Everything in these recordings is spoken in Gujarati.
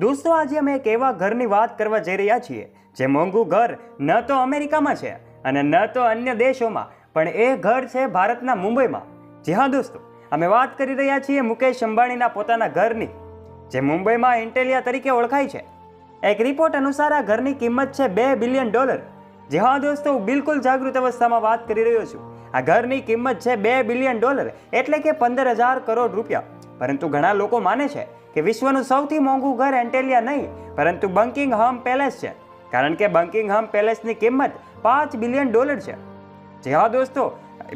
દોસ્તો, આજે અમે એક એવા ઘરની વાત કરવા જઈ રહ્યા છીએ જે મોંઘું ઘર ન તો અમેરિકામાં છે અને ન તો અન્ય દેશોમાં, પણ એ ઘર છે ભારતના મુંબઈમાં. જી હા દોસ્તો, અમે વાત કરી રહ્યા છીએ મુકેશ અંબાણીના પોતાના ઘરની, જે મુંબઈમાં ઇન્ટેલિયા તરીકે ઓળખાય છે. એક રિપોર્ટ અનુસાર આ ઘરની કિંમત છે $2 બિલિયન. જી હા દોસ્તો, હું બિલકુલ જાગૃત અવસ્થામાં વાત કરી રહ્યો છું. આ ઘરની કિંમત છે $2 બિલિયન, એટલે કે 15,000 કરોડ રૂપિયા. પરંતુ ઘણા લોકો માને છે કે વિશ્વનું સૌથી મોંઘું ઘર એન્ટેલિયા નહીં, પરંતુ બકિંગહામ પેલેસ છે, કારણ કે બકિંગહામ પેલેસની કિંમત $5 બિલિયન છે. જી હા દોસ્તો,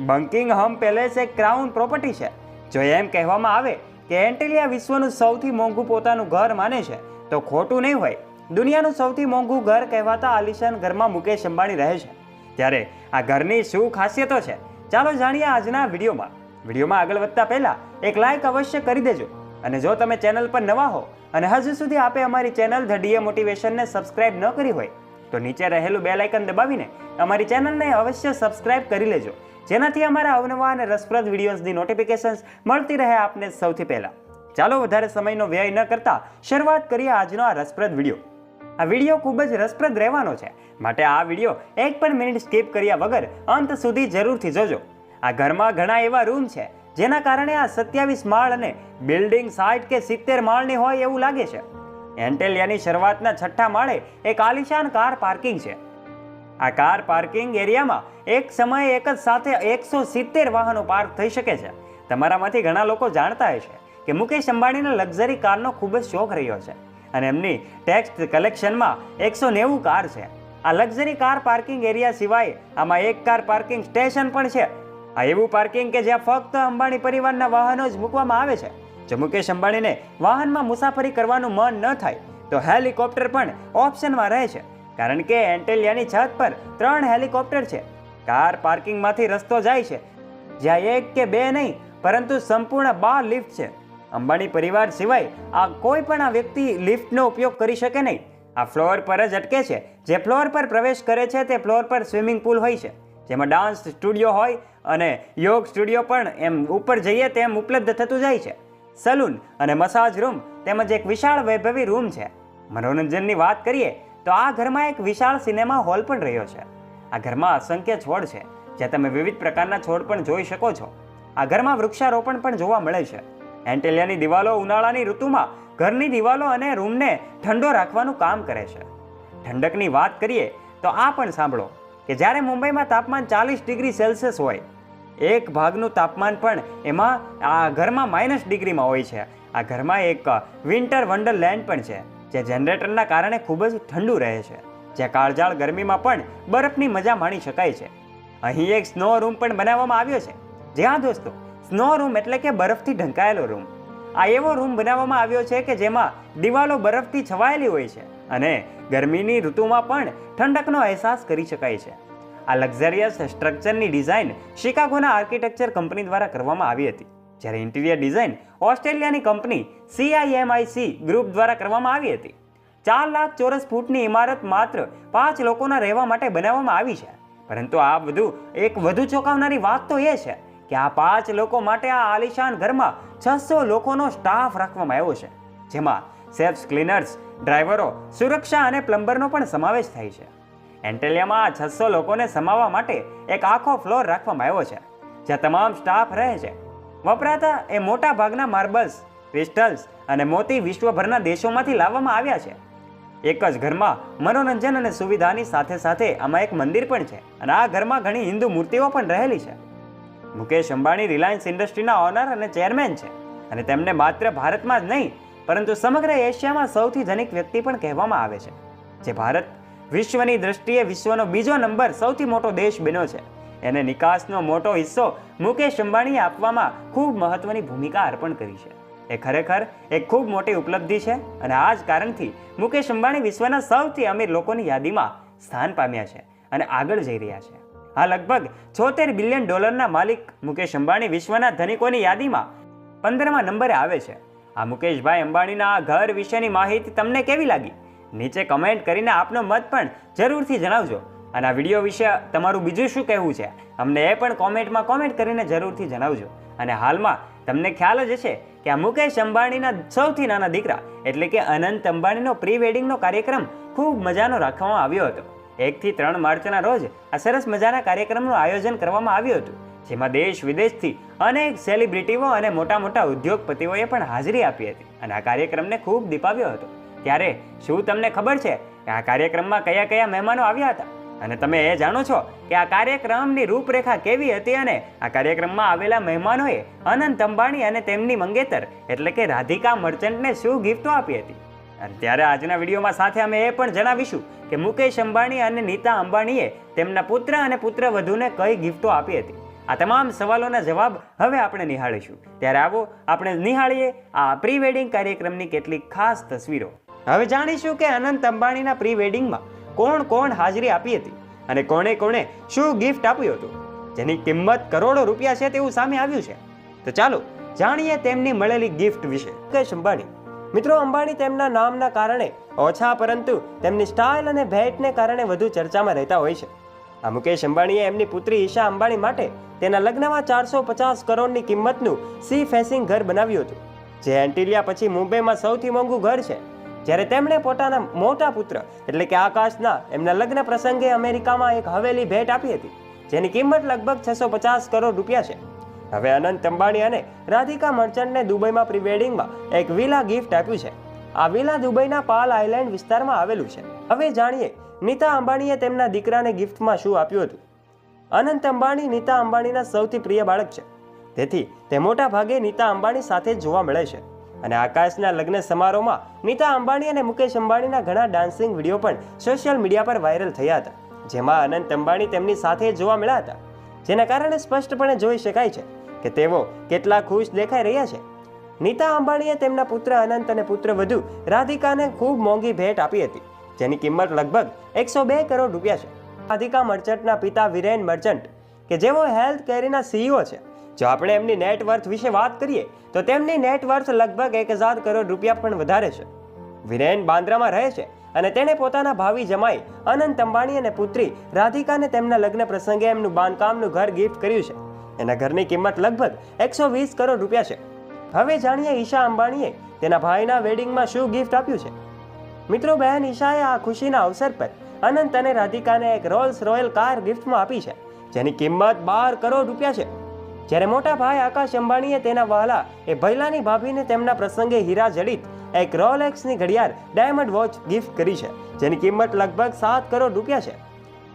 બકિંગહામ પેલેસ એક ક્રાઉન પ્રોપર્ટી છે. જો એમ કહેવામાં આવે કે એન્ટેલિયા વિશ્વનું સૌથી મોંઘું પોતાનું ઘર માને છે તો ખોટું નહીં હોય. દુનિયાનું સૌથી મોંઘું ઘર કહેવાતા આલિશાન ઘરમાં મુકેશ અંબાણી રહે છે. ત્યારે આ ઘરની શું ખાસિયતો છે, ચાલો જાણીએ આજના વિડીયોમાં. વિડીયોમાં આગળ વધતા પહેલા એક લાઇક અવશ્ય કરી દેજો, અને જો તમે ચેનલ પર નવા હો અને હજુ સુધી આપે અમારી ચેનલ ધ ડીએ મોટિવેશનને સબસ્ક્રાઇબ ન કરી હોય તો નીચે રહેલું બેલ આઇકન દબાવીને અમારી ચેનલને અવશ્ય સબસ્ક્રાઇબ કરી લેજો, જેનાથી અમારા અવનવા અને રસપ્રદ વિડીયોઝની નોટિફિકેશન્સ મળતી રહે આપને સૌથી પહેલા. ચાલો વધારે સમયનો વ્યય ન કરતા શરૂઆત કરીએ આજનો આ રસપ્રદ વિડીયો. આ વિડીયો ખૂબ જ રસપ્રદ રહેવાનો છે, માટે આ વિડીયો એક પણ મિનિટ સ્કીપ કર્યા વગર અંત સુધી જરૂરથી જોજો. આ ઘરમાં ઘણા એવા રૂમ છે જેના કારણે આ 27 માળ અને બિલ્ડિંગ 60 કે 70 માળની હોય એવું લાગે છે. એન્ટેલિયાની શરૂઆતના 6ઠ્ઠા માળે એક આલિશાન કાર પાર્કિંગ છે. આ કાર પાર્કિંગ એરિયામાં એક સમયે એક જ સાથે 170 વાહનો પાર્ક થઈ શકે છે. તમારામાંથી ઘણા લોકો જાણતા હશે કે મુકેશ અંબાણીને લક્ઝરી કારનો ખૂબ જ શોખ રહ્યો છે અને એમની ટેક્સ કલેક્શનમાં 190 કાર છે. આ લક્ઝરી કાર પાર્કિંગ એરિયા સિવાય આમાં એક કાર પાર્કિંગ સ્ટેશન પણ છે. આ એવું પાર્કિંગ કે જ્યાં ફક્ત અંબાણી પરિવારના વાહનો જ મૂકવામાં આવે છે. જો મુકેશ અંબાણીને વાહનમાં મુસાફરી કરવાનું મન ન થાય તો હેલિકોપ્ટર પણ ઓપ્શનમાં રહે છે, કારણ કે એન્ટેલિયાની છત પર 3 હેલિકોપ્ટર છે. કાર પાર્કિંગમાંથી રસ્તો જાય છે જ્યાં 1 કે 2 નહીં, પરંતુ સંપૂર્ણ 12 લિફ્ટ છે. અંબાણી પરિવાર સિવાય આ કોઈ પણ આ વ્યક્તિ લિફ્ટનો ઉપયોગ કરી શકે નહીં. આ ફ્લોર પર જ અટકે છે. જે ફ્લોર પર પ્રવેશ કરે છે તે ફ્લોર પર સ્વિમિંગ પુલ હોય છે, જેમાં ડાન્સ સ્ટુડિયો હોય અને યોગ સ્ટુડિયો પણ એમ ઉપર જઈએ તેમ ઉપલબ્ધ થતું જાય છે. સલૂન અને મસાજ રૂમ તેમજ એક વિશાળ વૈભવી રૂમ છે. મનોરંજનની વાત કરીએ તો આ ઘરમાં એક વિશાળ સિનેમા હોલ પણ રહ્યો છે. આ ઘરમાં અસંખ્ય છોડ છે, જ્યાં તમે વિવિધ પ્રકારના છોડ પણ જોઈ શકો છો. આ ઘરમાં વૃક્ષારોપણ પણ જોવા મળે છે. એન્ટેલિયાની દિવાલો ઉનાળાની ઋતુમાં ઘરની દિવાલો અને રૂમને ઠંડો રાખવાનું કામ કરે છે. ઠંડકની વાત કરીએ તો આ પણ સાંભળો કે જ્યારે મુંબઈમાં તાપમાન 40 ડિગ્રી સેલ્સિયસ હોય, એક ભાગનું તાપમાન પણ એમાં આ ઘરમાં -ડિગ્રીમાં હોય છે. આ ઘરમાં એક વિન્ટર વન્ડરલેન્ડ પણ છે, જે જનરેટરના કારણે ખૂબ જ ઠંડુ રહે છે, જ્યાં કાળઝાળ ગરમીમાં પણ બરફની મજા માણી શકાય છે. અહીં એક સ્નો રૂમ પણ બનાવવામાં આવ્યો છે. જી હા દોસ્તો, સ્નો રૂમ એટલે કે બરફથી ઢંકાયેલો રૂમ. આ એવો રૂમ બનાવવામાં આવ્યો છે કે જેમાં દિવાલો બરફથી છવાયેલી હોય છે અને ગરમીની ઋતુમાં પણ ઠંડકનો અહેસાસ કરી શકાય છે. આ લક્ઝરિયસ સ્ટ્રક્ચરની ડિઝાઇન શિકાગોના આર્કિટેક્ચર કંપની દ્વારા કરવામાં આવી હતી, જ્યારે ઇન્ટિરિયર ડિઝાઇન ઓસ્ટ્રેલિયાની કંપની CIMIC ગ્રુપ દ્વારા કરવામાં આવી હતી. 4 લાખ ચોરસ ફૂટની ઇમારત માત્ર 5 લોકોના રહેવા માટે બનાવવામાં આવી છે. પરંતુ આ એક વધુ ચોંકાવનારી વાત તો એ છે કે આ 5 લોકો માટે આ આલિશાન ઘરમાં 600 લોકોનો સ્ટાફ રાખવામાં આવ્યો છે, જેમાં શેફ્સ, ક્લીનર્સ, ડ્રાઈવરો, સુરક્ષા અને પ્લમ્બરનો પણ સમાવેશ થાય છે. એન્ટેલિયામાં આ 600 લોકોને સમાવવા માટે એક આખો ફ્લોર રાખવામાં આવ્યો છે, જ્યાં તમામ સ્ટાફ રહે છે. વપરાતા એ મોટા ભાગના માર્બલ્સ, ક્રિસ્ટલ્સ અને મોતી વિશ્વભરના દેશોમાંથી લાવવામાં આવ્યા છે. એક જ ઘરમાં મનોરંજન અને સુવિધાની સાથે સાથે આમાં એક મંદિર પણ છે, અને આ ઘરમાં ઘણી હિન્દુ મૂર્તિઓ પણ રહેલી છે. મુકેશ અંબાણી રિલાયન્સ ઇન્ડસ્ટ્રીના ઓનર અને ચેરમેન છે, અને તેમને માત્ર ભારતમાં જ નહીં પરંતુ સમગ્ર એશિયામાં સૌથી ધનિક વ્યક્તિ પણ કહેવામાં આવે છે. જે ભારત વિશ્વની દ્રષ્ટિએ વિશ્વનો બીજો નંબર સૌથી મોટો દેશ બન્યો છે, એને નિકાસનો મોટો હિસ્સો મુકેશ અંબાણીએ આપવામાં ખૂબ મહત્વની ભૂમિકા અર્પણ કરી છે. એ ખરેખર એક ખૂબ મોટી ઉપલબ્ધિ છે, અને આ જ કારણથી મુકેશ અંબાણી વિશ્વના સૌથી અમીર લોકોની યાદીમાં સ્થાન પામ્યા છે અને આગળ જઈ રહ્યા છે. આ લગભગ $76 બિલિયન માલિક મુકેશ અંબાણી વિશ્વના ધનિકોની યાદીમાં 15મા નંબરે આવે છે. આ મુકેશભાઈ અંબાણીના આ ઘર વિશેની માહિતી તમને કેવી લાગી? નીચે કમેન્ટ કરીને આપનો મત પણ જરૂરથી જણાવજો, અને આ વિડીયો વિશે તમારું બીજું શું કહેવું છે અમને એ પણ કોમેન્ટમાં કોમેન્ટ કરીને જરૂરથી જણાવજો. અને હાલમાં તમને ખ્યાલ જ હશે કે આ મુકેશ અંબાણીના સૌથી નાના દીકરા એટલે કે અનંત અંબાણીનો પ્રી વેડિંગનો કાર્યક્રમ ખૂબ મજાનો રાખવામાં આવ્યો હતો. 1 થી 3 માર્ચના રોજ આ સરસ મજાના કાર્યક્રમનું આયોજન કરવામાં આવ્યું હતું, જેમાં દેશ વિદેશથી અનેક સેલિબ્રિટીઓ અને મોટા મોટા ઉદ્યોગપતિઓએ પણ હાજરી આપી હતી અને આ કાર્યક્રમને ખૂબ દીપાવ્યો હતો. ત્યારે શું તમને ખબર છે કે આ કાર્યક્રમમાં કયા કયા મહેમાનો આવ્યા હતા? અને તમે એ જાણો છો કે આ કાર્યક્રમની રૂપરેખા કેવી હતી અને આ કાર્યક્રમમાં આવેલા મહેમાનોએ અનંત અંબાણી અને તેમની મંગેતર એટલે કે રાધિકા મર્ચન્ટને શું ગિફ્ટો આપી હતી? અને ત્યારે આજના વિડીયોમાં સાથે અમે એ પણ જણાવીશું કે મુકેશ અંબાણી અને નીતા અંબાણીએ તેમના પુત્ર અને પુત્રવધૂને કઈ ગિફ્ટો આપી હતી. આ તમામ સવાલોના જવાબ હવે આપણે નિહાળીશું. ત્યારે આવો આપણે નિહાળીએ આ પ્રી વેડિંગ કાર્યક્રમની કેટલીક ખાસ તસવીરો. હવે જાણીશું કે અનંત અંબાણીના પ્રી વેડિંગમાં કોણ કોણ હાજરી આપી હતી અને કોણે કોણે શું ગિફ્ટ આપ્યું હતું, જેની કિંમત કરોડો રૂપિયા છે તેવું સામે આવ્યું છે. તો ચાલો જાણીએ તેમની મળેલી ગિફ્ટ વિશે. મુકેશ અંબાણી. મિત્રો, અંબાણી તેમના નામના કારણે ઓછા પરંતુ તેમની સ્ટાઇલ અને ભેટને કારણે વધુ ચર્ચામાં રહેતા હોય છે. આ મુકેશ અંબાણીએ એમની પુત્રી ઈશા અંબાણી માટે તેના લગ્નમાં 450 કરોડની કિંમતનું સી ફેસિંગ ઘર બનાવ્યું હતું, જે એન્ટિલિયા પછી મુંબઈમાં સૌથી મોંઘું ઘર છે. જ્યારે તેમણે પોતાના મોટા પુત્ર એટલે કે આકાશના એમના લગ્ન પ્રસંગે અમેરિકામાં એક હવેલી ભેટ આપી હતી, જેની કિંમત લગભગ 650 કરોડ રૂપિયા છે. હવે અનંત અંબાણી અને રાધિકા મર્ચન્ટને દુબઈમાં પ્રી વેડિંગમાં એક વિલા ગિફ્ટ આપ્યું છે. આ વિલા દુબઈના પાલ આઇલેન્ડ વિસ્તારમાં આવેલું છે. હવે જાણીએ નીતા અંબાણીએ તેમના દીકરાને ગિફ્ટમાં શું આપ્યું હતું. અનંત અંબાણી નીતા અંબાણીના સૌથી પ્રિય બાળક છે, તેથી તે મોટા ભાગે નીતા અંબાણી સાથે જ જોવા મળે છે. અને આકાશના લગ્ન સમારોહમાં નીતા અંબાણી અને મુકેશ અંબાણીના ઘણા ડાન્સિંગ વિડીયો પણ સોશિયલ મીડિયા પર વાયરલ થયા હતા, જેમાં અનંત અંબાણી તેમની સાથે જોવા મળ્યા હતા, જેના કારણે સ્પષ્ટપણે જોઈ શકાય છે કે તેઓ કેટલા ખુશ દેખાઈ રહ્યા છે. નીતા અંબાણીએ તેમના પુત્ર અનંત અને પુત્રવધુ રાધિકાને ખૂબ મોંઘી ભેટ આપી હતી, જેની કિંમત લગભગ 102 કરોડ રૂપિયા છે. રાધિકા મર્ચન્ટના પિતા વિરેન મર્ચન્ટ કે જેઓ હેલ્થ કેરના CEO છે. જો આપણે એમની નેટવર્થ વિશે વાત કરીએ તો તેમની નેટવર્થ લગભગ 1000 કરોડ રૂપિયા પણ વધારે છે. વિરેન બાંદ્રામાં રહે છે અને તેણે પોતાના ભાવિ જમાઈ અનંત અંબાણી અને પુત્રી રાધિકાને તેમના લગ્ન પ્રસંગે એમનું બાંધકામનું ઘર ગિફ્ટ કર્યું છે. એના ઘરની કિંમત લગભગ 120 કરોડ રૂપિયા છે. હવે જાણીએ ઈશા અંબાણીએ તેના ભાઈના વેડિંગમાં શું ગિફ્ટ આપ્યું છે. મિત્રો, બહેન ઈશાએ આ ખુશીના અવસર પર અનંત અને રાધિકાને એક રોલ્સ રોયલ કાર ગિફ્ટમાં આપી છે, જેની કિંમત 12 કરોડ રૂપિયા છે. જ્યારે મોટા ભાઈ આકાશ અંબાણીએ તેના વહાલા એ ભૈલાની ભાભીને તેમના પ્રસંગે હીરા જડિત એક રોલેક્સની ઘડિયાળ ડાયમંડ વોચ ગિફ્ટ કરી છે, જેની કિંમત લગભગ 7 કરોડ રૂપિયા છે.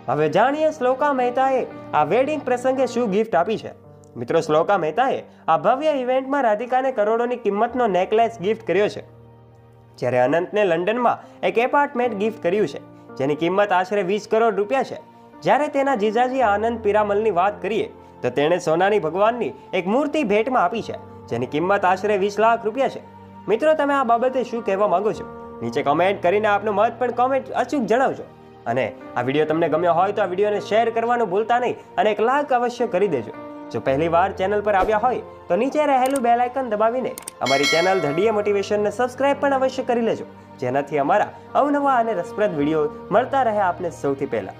હવે જાણીએ શ્લોકા મહેતાએ આ વેડિંગ પ્રસંગે શું ગિફ્ટ આપી છે. મિત્રો, શ્લોકા મહેતાએ આ ભવ્ય ઇવેન્ટમાં રાધિકાને કરોડોની કિંમતનો નેકલેસ ગિફ્ટ કર્યો છે, જ્યારે અનંતને લંડનમાં એક એપાર્ટમેન્ટ ગિફ્ટ કર્યું છે, જેની કિંમત આશરે 20 કરોડ રૂપિયા છે. જ્યારે તેના જીજાજી આનંદ પિરામલની વાત કરીએ તો તેણે સોનાની ભગવાનની એક મૂર્તિ ભેટમાં આપી છે, જેની કિંમત આશરે 20 લાખ રૂપિયા છે. મિત્રો, તમે આ બાબતે શું કહેવા માંગો છો? નીચે કમેન્ટ કરીને આપનું મત પણ કોમેન્ટ અચૂક જણાવજો. અને આ વિડીયો તમને ગમ્યો હોય તો આ વિડીયોને શેર કરવાનું ભૂલતા નહીં અને એક લાઈક અવશ્ય કરી દેજો. જો પહેલી વાર ચેનલ પર આવ્યા હોય તો નીચે રહેલું બેલ આઇકન દબાવીને અમારી ચેનલ ધ ડીએ મોટિવેશનને સબસ્ક્રાઇબ પણ અવશ્ય કરી લેજો, જેનાથી અમારા અવનવા અને રસપ્રદ વિડીયો મળતા રહે આપને સૌથી પહેલા.